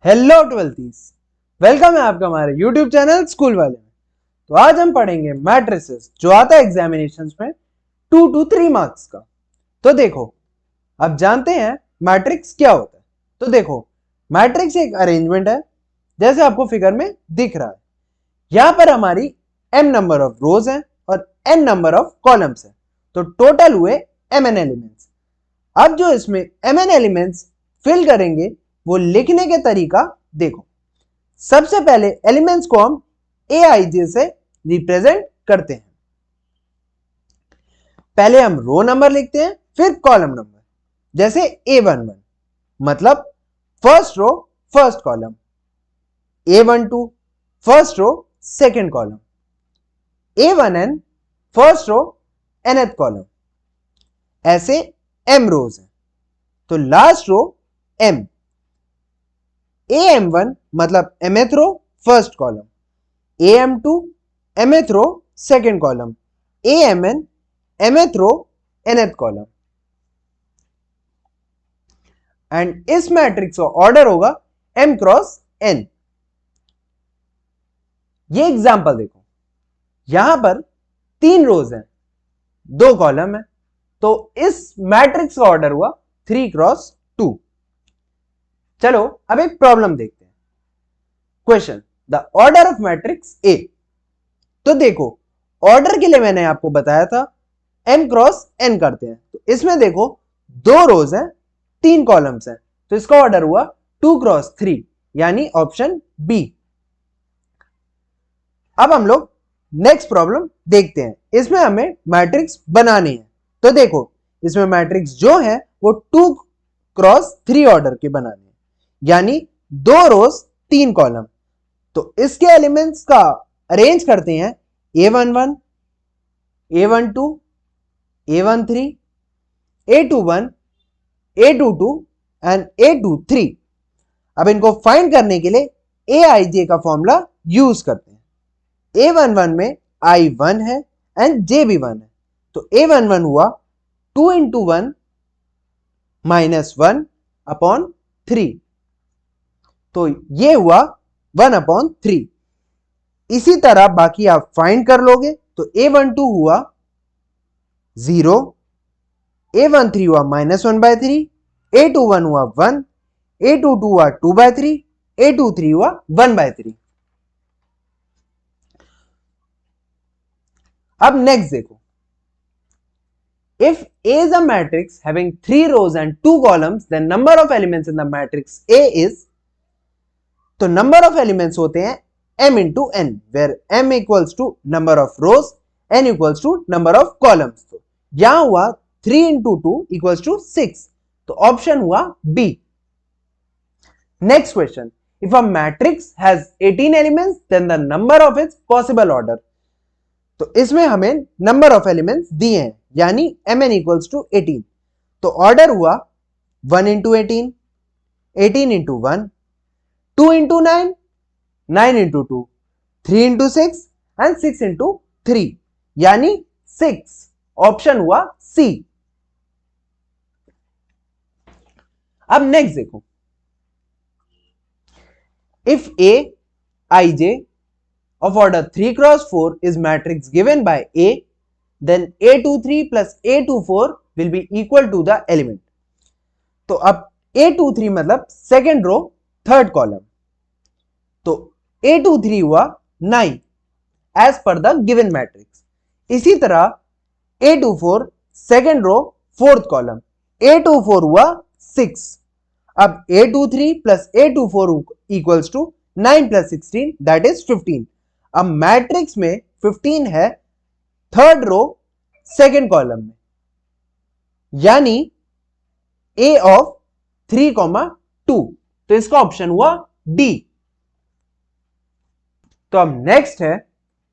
Hello ट्वेल्थीज, welcome है आपका हमारे यूट्यूब चैनल स्कूल वाले में। तो आज हम पढ़ेंगे मैट्रिसेस जो आता है एग्जामिनेशंस में 2 to 3 मार्क्स का। तो देखो, अब जानते हैं मैट्रिक्स क्या होता है। तो देखो, मैट्रिक्स एक अरेंजमेंट है जैसे आपको फिगर में दिख रहा है। यहां पर हमारी m नंबर ऑफ रोज हैं और n नंबर ऑफ कॉलम्स हैं, तो टोटल हुए mn एलिमेंट्स। अब जो इसमें mn एलिमेंट्स फिल करेंगे वो लिखने के तरीका देखो। सबसे पहले एलिमेंट्स को हम aij से रिप्रेजेंट करते हैं। पहले हम रो नंबर लिखते हैं, फिर कॉलम नंबर। जैसे a11 मतलब first row first column, a12 first row second column, a1n first row nth column. ऐसे m रोज हैं, तो लास्ट रो m। am1 मतलब mth row first column, am2 mth row second column, amn mth row nth column. And इस matrix का order होगा m cross n। ये example देखो, यहां पर 3 रोज हैं, 2 कॉलम है, तो इस मैट्रिक्स का ऑर्डर हुआ 3 क्रॉस 2। चलो अब एक प्रॉब्लम देखते हैं। Question, the order of matrix A. तो देखो, ऑर्डर के लिए मैंने आपको बताया था m क्रॉस n करते हैं। तो इसमें देखो 2 रोज हैं, 3 कॉलम्स हैं, तो इसका ऑर्डर हुआ 2 क्रॉस 3 यानी ऑप्शन बी। अब हम लोग नेक्स्ट प्रॉब्लम देखते हैं। इसमें हमें मैट्रिक्स बनानी है। तो देखो, इसमें मैट्रिक्स जो है वो 2 क्रॉस 3 ऑर्डर के बनाने हैं, यानी 2 रोज 3 कॉलम। तो इसके एलिमेंट्स का अरेंज करते हैं a11, a12, a13, a21, a22 and a23। अब इनको फाइंड करने के लिए aij का फॉर्मूला यूज करते हैं। a11 में i1 है एंड j भी 1 है, तो a11 हुआ 2 into 1 minus 1 upon 3, तो ये हुआ 1 upon 3। इसी तरह बाकी आप फाइंड कर लोगे, तो a12 हुआ 0, a13 हुआ -1/3, a21 हुआ 1, a22 हुआ 2/3, a23 हुआ 1/3। अब नेक्स्ट देखो, if A is a matrix having 3 rows and 2 columns, then number of elements in the matrix A is, तो number of elements होते हैं m into n, where m equals to number of rows, n equals to number of columns। तो यहां हुआ 3 into 2 equals to 6, तो option हुआ B। Next question, if a matrix has 18 elements, then the number of its possible order। तो इसमें हमें number of elements दिए हैं, यानी mn equals to 18। तो ऑर्डर हुआ 1 into 18, 18 into 1, 2 into 9, 9 into 2, 3 into 6 and 6 into 3, यानी 6। ऑप्शन हुआ सी। अब नेक्स्ट देखो, if a ij of order 3 cross 4 is matrix given by A, then A23 plus A24 will be equal to the element। तो अब A23 मतलब second row third column, तो A23 हुआ 9 as per the given matrix. इसी तरह A24 second row fourth column, A24 हुआ 6। अब A23 plus A24 equals to 9 plus 16 that is 15। अब मैट्रिक्स में 15 है थर्ड रो सेकेंड कॉलम में, यानी A ऑफ 3, 2, तो इसका ऑप्शन हुआ डी। तो अब नेक्स्ट है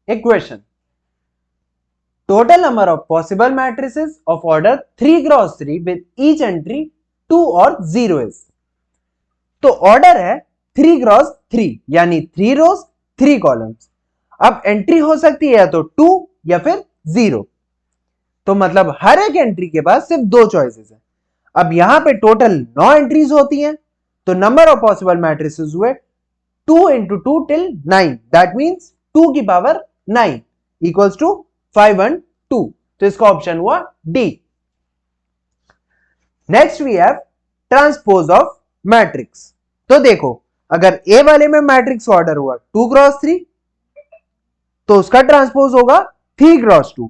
equation, total number of possible matrices of order 3 cross 3 with each entry 2 और 0 इज। तो ऑर्डर है 3 क्रॉस 3 यानी 3 रोज 3 कॉलम्स। अब एंट्री हो सकती है या तो 2 या फिर 0, तो मतलब हर एक एंट्री के पास सिर्फ 2 चॉइसेस हैं। अब यहां पे टोटल 9 एंट्रीज होती हैं, तो नंबर ऑफ पॉसिबल मैट्रिसेस हुए 2 into 2 till 9, दैट मीन्स 2 की पावर 9 इक्वल्स टू 5 1 2, तो इसका ऑप्शन हुआ D. Next we have transpose of matrix. तो देखो अगर ए वाले में मैट्रिक्स ऑर्डर हुआ 2 क्रॉस 3, तो उसका ट्रांसपोज होगा 3 क्रॉस 2।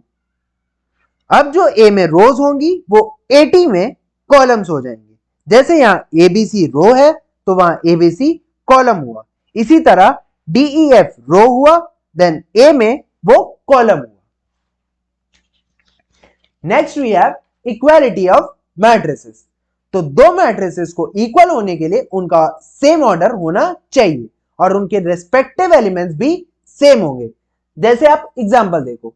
अब जो ए में रोज होंगी वो 80 में कॉलम्स हो जाएंगे। जैसे यहां एबीसी रो है तो वहां एबीसी कॉलम हुआ, इसी तरह डीईएफ रो हुआ, देन ए में वो कॉलम हुआ। Next we have equality of matrices. तो दो मैट्रिसेस को इक्वल होने के लिए उनका सेम ऑर्डर होना चाहिए और उनके रेस्पेक्टिव एलिमेंट्स भी सेम होंगे। जैसे आप एग्जांपल देखो,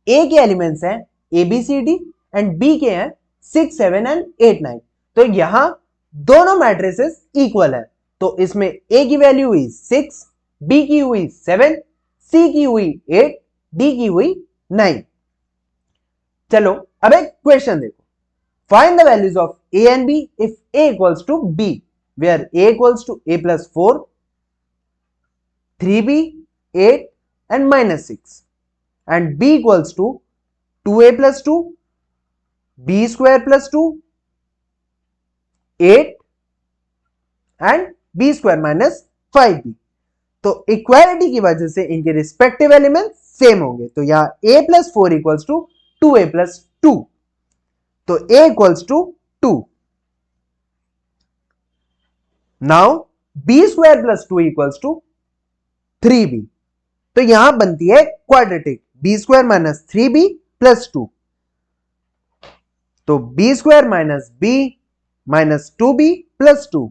ए के एलिमेंट्स हैं A B C D and B के हैं 6 7 एंड 8 9, तो यहां दोनों मैट्रिसेस इक्वल है। तो इसमें ए की वैल्यू हुई 6, बी की हुई 7, सी की हुई 8, डी की हुई 9। चलो अब एक क्वेश्चन देखो, find the values of A and B if A equals to B, where A equals to A plus 4, 3b, 8 and -6, and b equals to 2a plus 2, b square plus 2, 8 and b square minus 5b। तो equality की वजह से इनके respective element same होंगे। तो यहां a plus 4 equals to 2a plus 2, तो a equals to 2। Now b square plus 2 equals to 3b, तो यहां बनती है quadratic b square minus 3b plus 2, तो b square minus b minus 2b plus 2।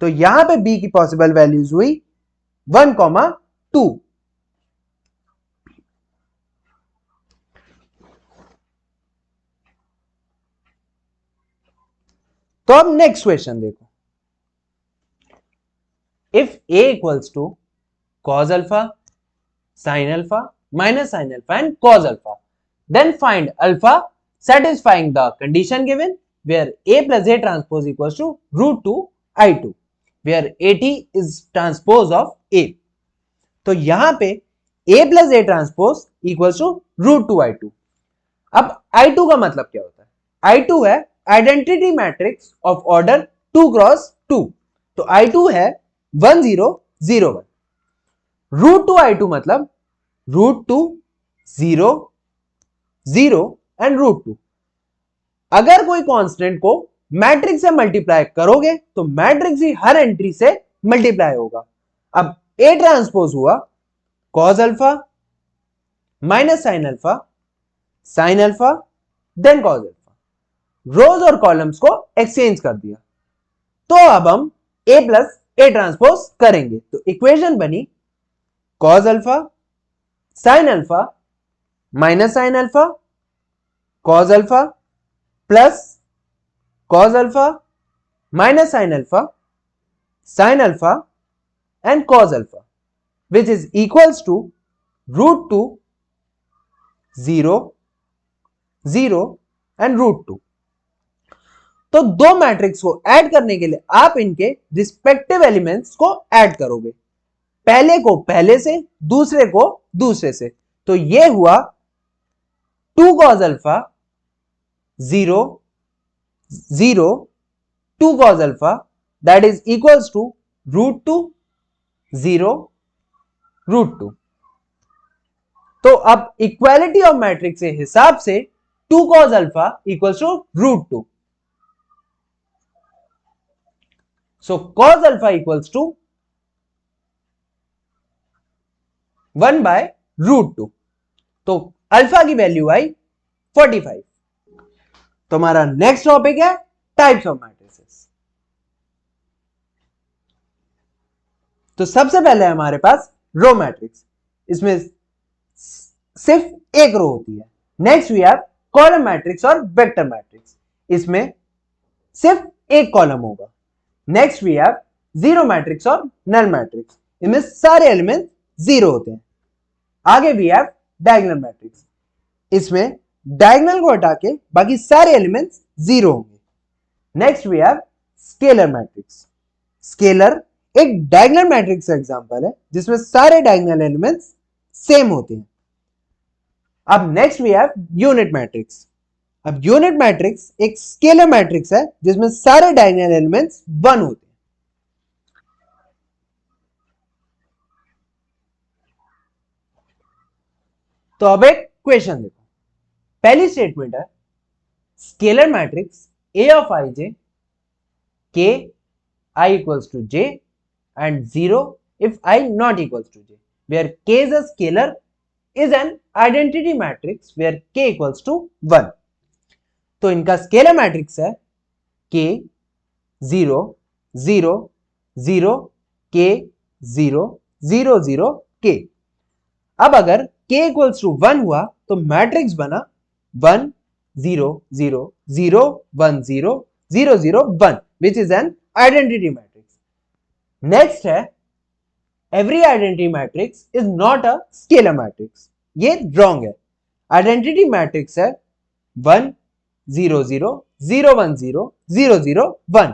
तो यहां पे b की पॉसिबल वैल्यूज हुई 1, 2। तो अब नेक्स्ट क्वेश्चन देखो, if a equals to cos alpha, sin alpha, minus sin alpha and cos alpha, then find alpha satisfying the condition given where a plus a transpose equals to root 2 I2, where AT is transpose of a। तो यहां पे a plus a transpose equals to root 2 I2। अब I2 का मतलब क्या होता है? I2 है identity matrix of order 2 cross 2, तो I2 है 1 0 0 1। रूट 2 I2 मतलब रूट 2 0 0 एंड रूट 2। अगर कोई कांस्टेंट को मैट्रिक्स से मल्टीप्लाई करोगे तो मैट्रिक्स ही हर एंट्री से मल्टीप्लाई होगा। अब A ट्रांसपोज हुआ cos alpha minus sine alpha then cos alpha, rows और कॉलम्स को एक्सचेंज कर दिया। तो अब हम A प्लस A ट्रांसपोज करेंगे, तो इक्वेशन बनी cos alpha sine alpha minus sine alpha cos alpha plus cos alpha minus sine alpha and cos alpha, which is equals to root 2 0 0 and root 2। तो दो मैट्रिक्स को add करने के लिए आप इनके रिस्पेक्टिव एलिमेंट्स को ऐड करोगे, पहले को पहले से, दूसरे को दूसरे से। तो ये हुआ 2 cos alpha 0 0 2 cos alpha, that is equals to root 2 0 root 2। तो अब इक्वालिटी ऑफ मैट्रिक्स के हिसाब से 2 cos alpha equals to root 2, so cos alpha equals to 1 by root 2। तो अल्फा की वैल्यू आई 45। तो हमारा नेक्स्ट टॉपिक है टाइप्स ऑफ मैट्रिसेस। तो सबसे पहले हमारे पास रो मैट्रिक्स, इसमें सिर्फ एक रो होती है। Next we have column matrix और वेक्टर मैट्रिक्स, इसमें सिर्फ एक कॉलम होगा। Next we have zero matrix और नल मैट्रिक्स, इनमें सारे एलिमेंट जीरो होते हैं। आगे वी हैव डायगोनल मैट्रिक्स, इसमें डायगोनल को हटा के बाकी सारे एलिमेंट्स जीरो होंगे। Next we have scalar matrix. Scalar एक डायगोनल मैट्रिक्स का एग्जांपल है जिसमें सारे डायगोनल एलिमेंट्स सेम होते हैं। अब next we have unit matrix. अब यूनिट मैट्रिक्स एक स्केलर मैट्रिक्स है जिसमें सारे डायगोनल एलिमेंट्स 1 होते हैं। तो अब एक क्वेश्चन देखो। पहली स्टेटमेंट है scalar matrix A of ij k I equals to j and 0 if I not equals to j, where k is a scalar is an identity matrix where k equals to 1। तो इनका scalar matrix है k 0 0 0 k 0 0 0 k। अब अगर k equals to 1 हुआ तो matrix बना 1 0 0 0 1 0 0 0 1 which is an identity matrix। Next है every identity matrix is not a scalar matrix। ये रॉन्ग है। आइडेंटिटी मैट्रिक्स है 1 0 0 0 1 0 0 0 1।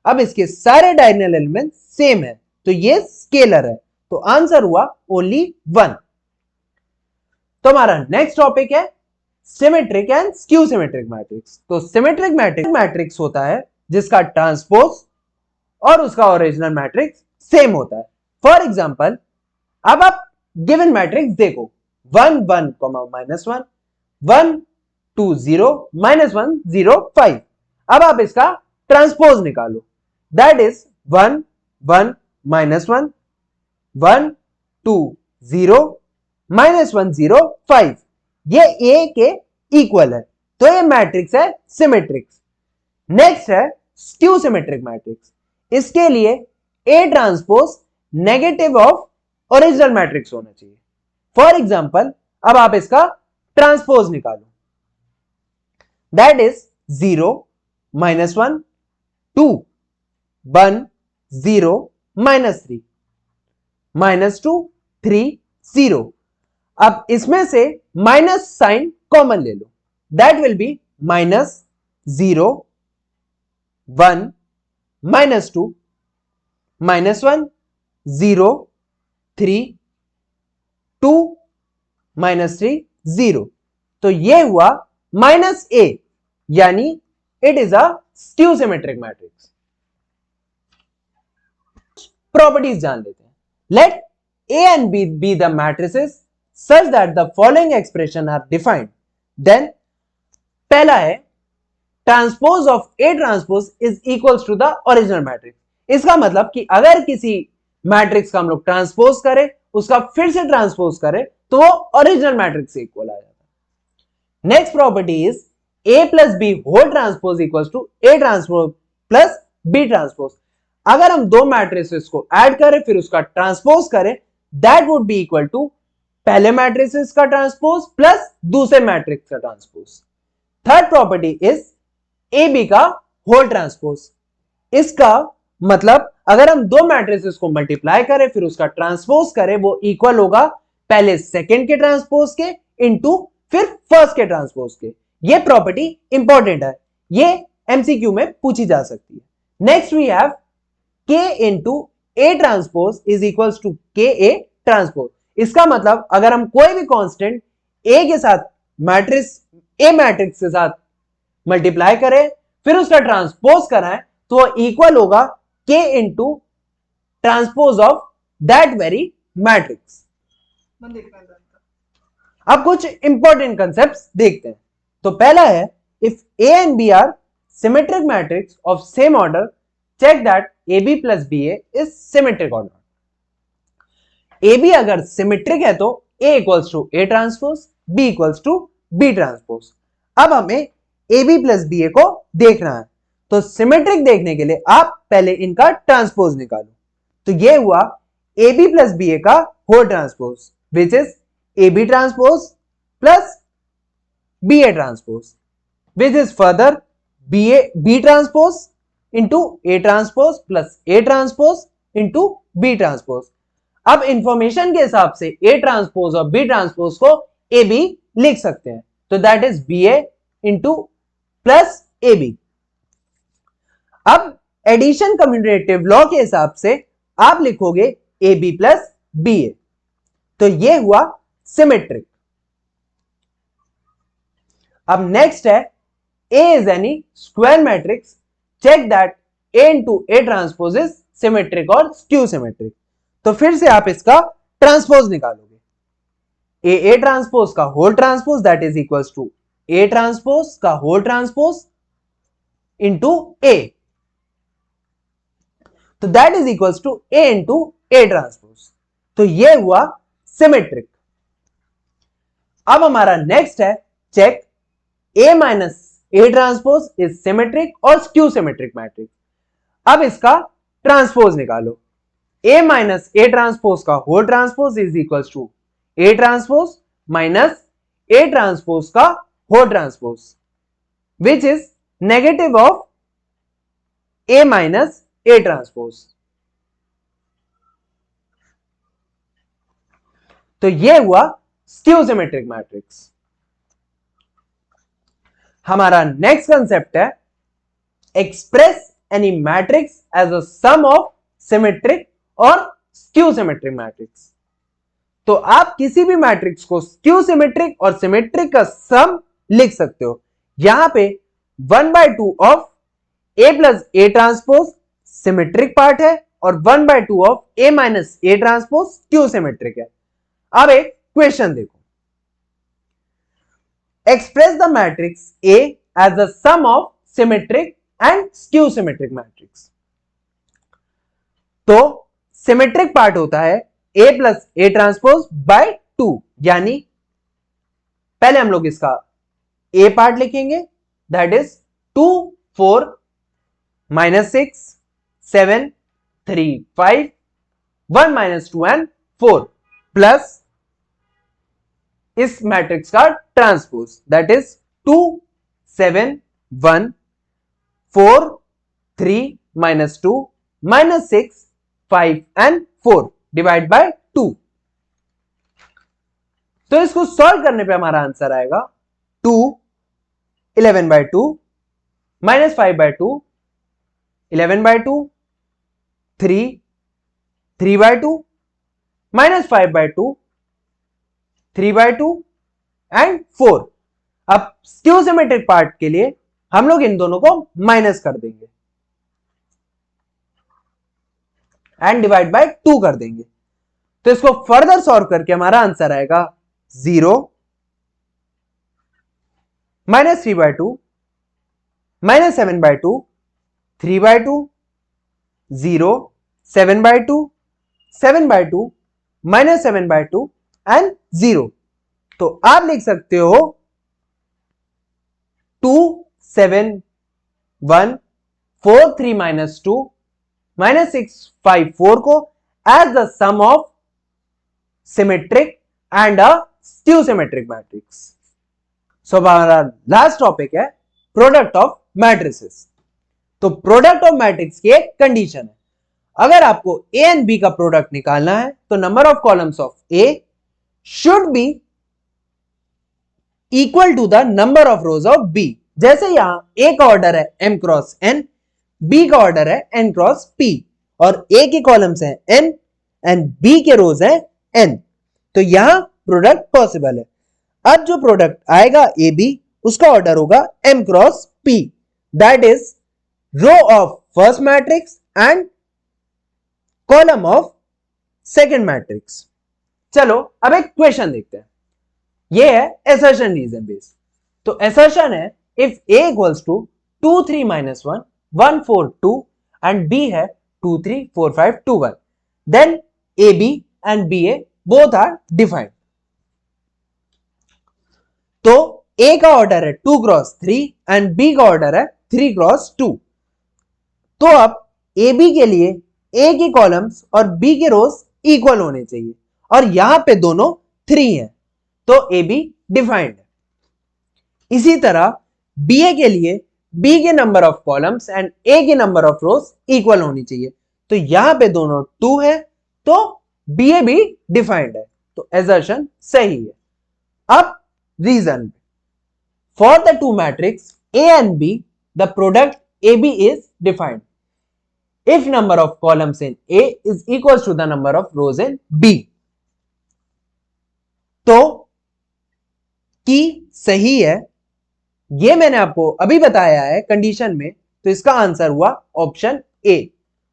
अब इसके सारे डायगोनल एलिमेंट सेम है तो ये स्केलर है, तो आंसर हुआ ओनली 1। तो हमारा नेक्स्ट टॉपिक है symmetric and skew symmetric matrix. तो सिमेट्रिक मैट्रिक्स होता है जिसका ट्रांसपोज और उसका ओरिजिनल मैट्रिक्स सेम होता है। फॉर एग्जांपल अब आप गिवन मैट्रिक्स देखो 1 1 -1 1 2 0 -1 0 5। अब आप इसका ट्रांसपोज निकालो, दैट इज 1 1 -1 1 2 0 -1 0 5। ये A के इक्वल है तो ये मैट्रिक्स है सिमेट्रिक्स। नेक्स्ट है स्क्यू सिमेट्रिक मैट्रिक्स। इसके लिए A transpose negative of original matrix होना चाहिए। फॉर एग्जांपल अब आप इसका ट्रांसपोज निकालो, दैट इज 0 -1 2 1 0 -3 -2 3 0। अब इसमें से माइनस साइन कॉमन ले लो, दैट विल बी -0 1 -2 -1 0 3 2 -3 0। तो ये हुआ -a, यानी it is a skew symmetric matrix. Properties जान लेते हैं। Let A and B be the matrices such that the following expression are defined, then पहला है transpose of A transpose is equals to the original matrix. इसका मतलब कि अगर किसी मैट्रिक्स का हम लोग ट्रांसपोज करें, उसका फिर से ट्रांसपोज करें तो वो ओरिजिनल मैट्रिक्स से इक्वल आ जाता है। Next property is A plus B whole transpose equals to A transpose plus B transpose. अगर हम दो मैट्रिसेस को ऐड करें फिर उसका ट्रांसपोज करें, that would be equal to पहले मैट्रिसेस का ट्रांसपोज प्लस दूसरे मैट्रिक्स का transpose. Third property is A B का होल ट्रांसपोज। इसका मतलब अगर हम दो मैट्रिसेस को मल्टीप्लाई करें फिर उसका ट्रांसपोज करें, वो इक्वल होगा पहले सेकंड के ट्रांसपोज के इनटू फिर फर्स्ट के ट्रांसपोज के। ये प्रॉपर्टी इंपॉर्टेंट है, ये एमसीक्यू में पूछी जा सकती है। Next we have k into A transpose is equals to K A transpose. इसका मतलब अगर हम कोई भी कांस्टेंट A के साथ मैट्रिक्स A मैट्रिक्स के साथ मल्टीप्लाई करें फिर उसका ट्रांसपोज कराएं तो वो इक्वल होगा k into transpose of that very matrix. अब कुछ इंपॉर्टेंट कंसेप्ट्स देखते हैं। तो पहला है if A and B are symmetric matrix of same order, check that AB plus BA is symmetric or not। AB अगर सिमेट्रिक है तो A equals to A transpose, B equals to B transpose. अब हमें AB plus BA को देखना है, तो symmetric देखने के लिए आप पहले इनका ट्रांसपोज निकालो। तो ये हुआ AB plus BA का whole transpose which is AB transpose plus BA transpose which is further B transpose into A transpose plus A transpose into B transpose. अब इंफॉर्मेशन के हिसाब से A ट्रांसपोज और B ट्रांसपोज को AB लिख सकते हैं, तो that is BA into plus AB। अब एडिशन कम्यूटेटिव लॉ के हिसाब से आप लिखोगे A B plus B A, तो ये हुआ सिमेट्रिक। अब नेक्स्ट है A is any square matrix, check that A into A transpose is symmetric or skew symmetric। तो फिर से आप इसका ट्रांसपोज निकालोगे, A ट्रांसपोज का whole transpose that is equals to A transpose का होल ट्रांसपोज इंटू A, तो that is equals to A into A transpose, तो ये हुआ सिमेट्रिक। अब हमारा नेक्स्ट है check A minus A transpose is symmetric और स्क्यू सिमेट्रिक मैट्रिक्स। अब इसका ट्रांसपोज निकालो, A माइनस A ट्रांसपोज का whole transpose is equals to A transpose minus A transpose का whole transpose which is negative of A minus A transpose. तो ये हुआ skew symmetric matrix. हमारा next concept है express any matrix as a sum of symmetric और skew symmetric matrix. तो आप किसी भी मैट्रिक्स को स्क्यू सिमेट्रिक और सिमेट्रिक का सम लिख सकते हो। यहां पे 1/2 of A plus A transpose symmetric part है और 1/2 of A minus A transpose skew symmetric है। अब एक क्वेश्चन देखो, express the matrix A as the sum of symmetric and skew symmetric matrix। तो सिमेट्रिक पार्ट होता है A plus A transpose bye 2, यानी पहले हम लोग इसका A पार्ट लिखेंगे दैट इज 2 4 -6 7 3 5 1 -2 and 4 प्लस इस मैट्रिक्स का transpose that is 2 7 1 4 3 -2 -6 5 and 4 divide by 2। तो इसको सॉल्व करने पे हमारा आंसर आएगा 2 11/2 -5/2 11/2 3 3/2 -5/2 3/2 एंड 4। अब स्क्यू सिमेट्रिक पार्ट के लिए हम लोग इन दोनों को माइनस कर देंगे एंड डिवाइड बाय 2 कर देंगे। तो इसको फर्दर सॉल्व करके हमारा आंसर आएगा 0 -3/2 -7/2 3/2 0 7/2 7/2 -7/2 एंड 0। तो आप लिख सकते हो 2 7 1 4 3 -2 -6 5 4 को as the sum of symmetric and a skew symmetric matrix. So हमारा लास्ट टॉपिक है प्रोडक्ट ऑफ मैट्रिसेस। तो प्रोडक्ट ऑफ मैट्रिक्स की एक कंडीशन है, अगर आपको ए एंड बी का प्रोडक्ट निकालना है तो number of columns of A should be equal to the number of rows of B। जैसे यहां A का ऑर्डर है M क्रॉस N, B का ऑर्डर है N क्रॉस P, और A के कॉलम्स हैं N एंड B के रोज हैं N, तो यहां प्रोडक्ट पॉसिबल है। अब जो प्रोडक्ट आएगा AB उसका ऑर्डर होगा M cross P, that is row of first matrix and column of second matrix. चलो अब एक क्वेश्चन देखते हैं, ये है assertion रीजन बेस्ड। तो assertion है if A equals to 2 3 -1 1 4 2 and B है 2 3 4 5 2 1, then AB and BA both are defined. तो A का ऑर्डर है 2 क्रॉस 3 एंड B का ऑर्डर है 3 क्रॉस 2। तो अब AB के लिए A के कॉलम्स और B के रोज इक्वल होने चाहिए, और यहां पे दोनों 3 हैं तो AB डिफाइंड है। इसी तरह BA के लिए B के number of columns and A के नंबर ऑफ रोज इक्वल होनी चाहिए, तो यहां पे दोनों 2 है तो BA भी डिफाइंड है, तो assertion सही है। अब reason, for the two matrix A and B the product AB is defined if number of columns in A is equals to the number of rows in B। तो की सही है, ये मैंने आपको अभी बताया है कंडीशन में, तो इसका आंसर हुआ option A.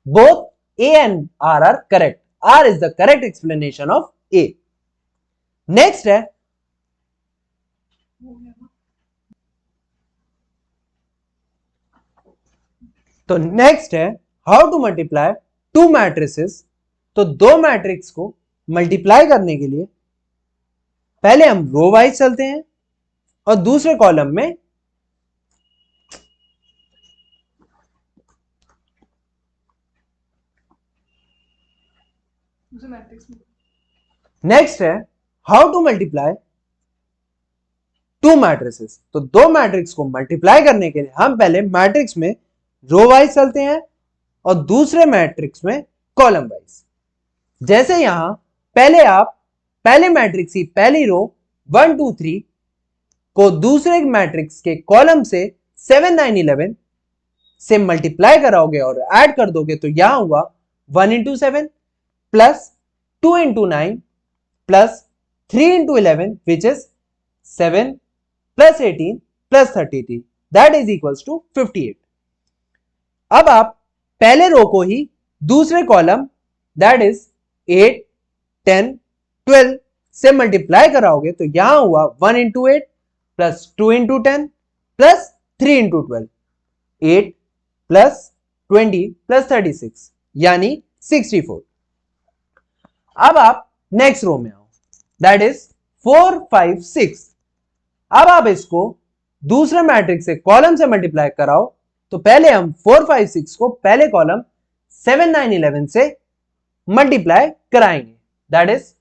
Both A and R are correct. R is the correct explanation of A. Next है, तो नेक्स्ट है how to multiply two matrices. तो दो मैट्रिक्स को मल्टीप्लाई करने के लिए पहले हम रो वाइज चलते हैं और दूसरे कॉलम में नेक्स्ट है how to multiply two matrices. तो दो मैट्रिक्स को मल्टीप्लाई करने के लिए हम पहले मैट्रिक्स में रो वाइज चलते हैं और दूसरे मैट्रिक्स में कॉलम वाइज। जैसे यहां पहले आप पहले मैट्रिक्स की पहली रो 1 2 3 को दूसरे मैट्रिक्स के कॉलम से 7 9 11 से मल्टीप्लाई कराओगे और ऐड कर दोगे, तो यहां हुआ 1 into 7 plus 2 into 9 plus 3 into 11 which is 7 plus 18 plus 33 that is equals to 58। अब आप पहले रो को ही दूसरे कॉलम दैट इज 8 10 12 से मल्टीप्लाई कराओगे, तो यहां हुआ 1 into 8 plus 2 into 10 plus 3 into 12 8 plus 20 plus 36 यानी 64। अब आप नेक्स्ट रो में आओ दैट इज 4 5 6। अब आप इसको दूसरे मैट्रिक्स से कॉलम से मल्टीप्लाई कराओ, तो पहले हम 4 5 6 को पहले कॉलम 7 9 11 से मल्टीप्लाई कराएंगे that is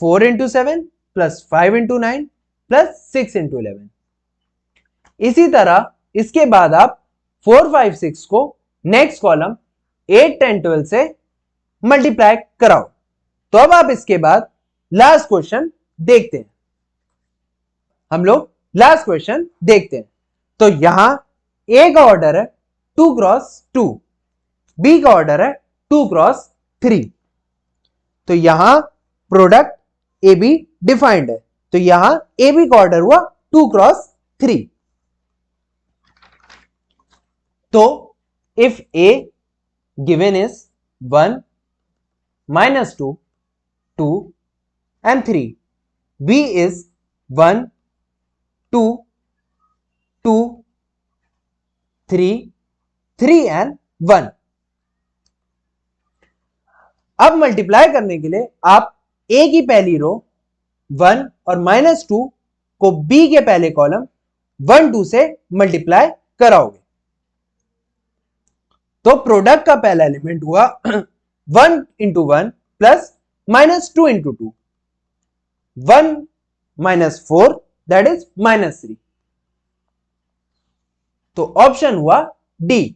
4 into 7 plus 5 into 9 plus 6 into 11। इसी तरह इसके बाद आप 4 5 6 को नेक्स्ट कॉलम 8 10 12 से मल्टीप्लाई कराओ। तो अब आप इसके बाद लास्ट क्वेश्चन देखते हैं। हम लोग लास्ट क्वेश्चन देखते हैं। तो यहां ए का ऑर्डर है 2 क्रॉस 2, बी का ऑर्डर है 2 क्रॉस 3। तो यहां प्रोडक्ट ए बी डिफाइंड है, तो यहां ए बी का ऑर्डर हुआ 2 क्रॉस 3। तो if A given is 1 -2 2 and 3, B is 1 2 2 3 3 and 1। अब मल्टीप्लाई करने के लिए आप ए की पहली रो 1 और -2 को बी के पहले कॉलम 1 2 से मल्टीप्लाई कराओगे, तो प्रोडक्ट का पहला एलिमेंट हुआ 1 into 1 plus -2 into 2 1 -4 that is -3। तो ऑप्शन हुआ डी।